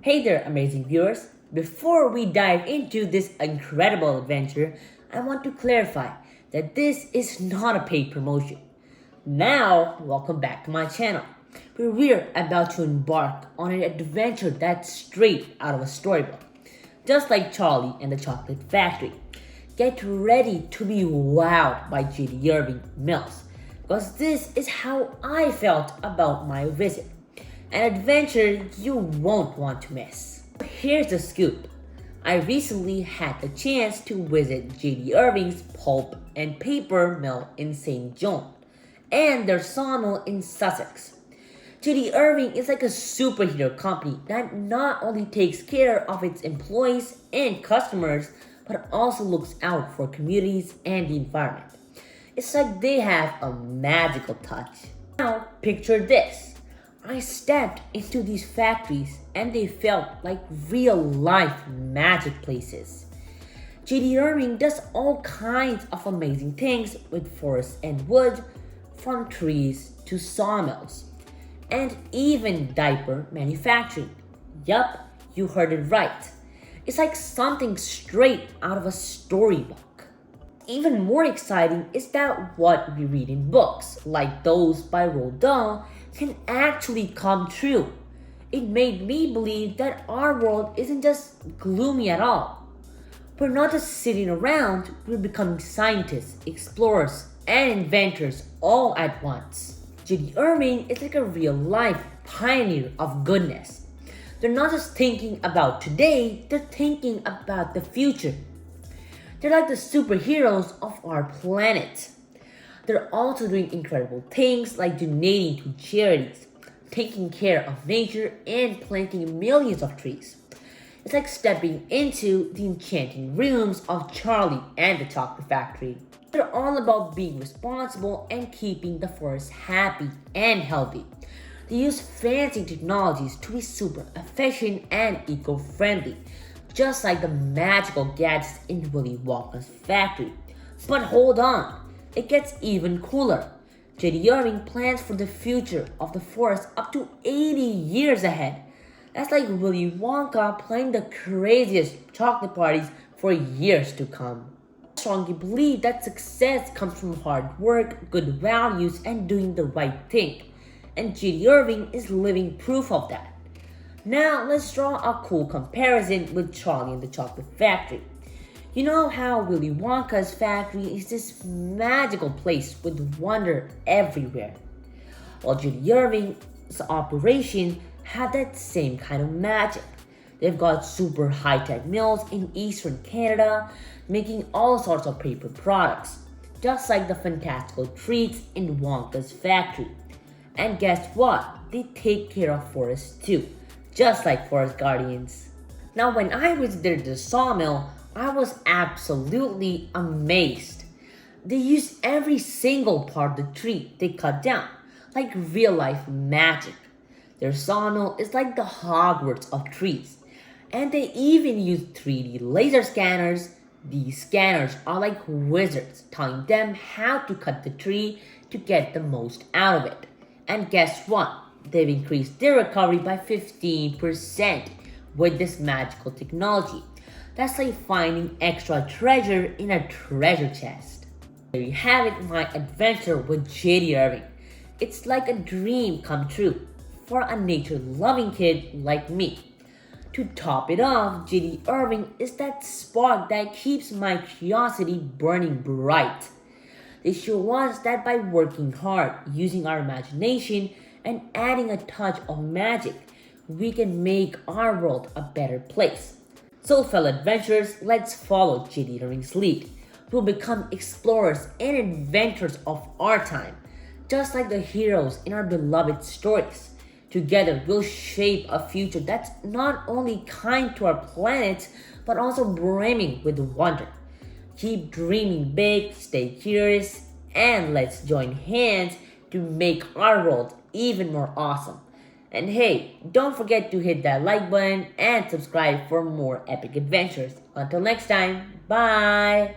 Hey there, amazing viewers! Before we dive into this incredible adventure, I want to clarify that this is not a paid promotion. Now, welcome back to my channel, where we're about to embark on an adventure that's straight out of a storybook. Just like Charlie and the Chocolate Factory. Get ready to be wowed by J.D. Irving Mills, because this is how I felt about my visit. An adventure you won't want to miss. Here's the scoop. I recently had the chance to visit J.D. Irving's Pulp and Paper Mill in St. John and their Sawmill in Sussex. J.D. Irving is like a superhero company that not only takes care of its employees and customers, but also looks out for communities and the environment. It's like they have a magical touch. Now, picture this. I stepped into these factories and they felt like real-life magic places. J.D. Irving does all kinds of amazing things with forests and wood, from trees to sawmills, and even diaper manufacturing. Yup, you heard it right. It's like something straight out of a storybook. Even more exciting is that what we read in books, like those by Roald Dahl, can actually come true. It made me believe that our world isn't just gloomy at all. We're not just sitting around, we're becoming scientists, explorers, and inventors all at once. J.D. Irving is like a real-life pioneer of goodness. They're not just thinking about today, they're thinking about the future. They're like the superheroes of our planet. They're also doing incredible things like donating to charities, taking care of nature, and planting millions of trees. It's like stepping into the enchanting rooms of Charlie and the Chocolate Factory. They're all about being responsible and keeping the forest happy and healthy. They use fancy technologies to be super efficient and eco-friendly, just like the magical gadgets in Willy Wonka's factory. But hold on, it gets even cooler. J.D. Irving plans for the future of the forest up to 80 years ahead. That's like Willy Wonka planning the craziest chocolate parties for years to come. I strongly believe that success comes from hard work, good values, and doing the right thing. And J.D. Irving is living proof of that. Now let's draw a cool comparison with Charlie and the Chocolate Factory. You know how Willy Wonka's factory is this magical place with wonder everywhere. Well, J.D. Irving's operation had that same kind of magic. They've got super high-tech mills in eastern Canada making all sorts of paper products, just like the fantastical treats in Wonka's factory. And guess what? They take care of forests too, just like forest guardians. Now, when I visited the sawmill, I was absolutely amazed. They use every single part of the tree they cut down, like real life magic. Their sawmill is like the Hogwarts of trees. And they even use 3D laser scanners. These scanners are like wizards, telling them how to cut the tree to get the most out of it. And guess what? They've increased their recovery by 15% with this magical technology. That's like finding extra treasure in a treasure chest. There you have it, my adventure with J.D. Irving. It's like a dream come true for a nature-loving kid like me. To top it off, J.D. Irving is that spark that keeps my curiosity burning bright. They show us that by working hard, using our imagination, and adding a touch of magic, we can make our world a better place. So fellow adventurers, let's follow J.D. Irving's lead. We'll become explorers and inventors of our time, just like the heroes in our beloved stories. Together, we'll shape a future that's not only kind to our planet, but also brimming with wonder. Keep dreaming big, stay curious, and let's join hands to make our world even more awesome. And hey, don't forget to hit that like button and subscribe for more epic adventures. Until next time, bye!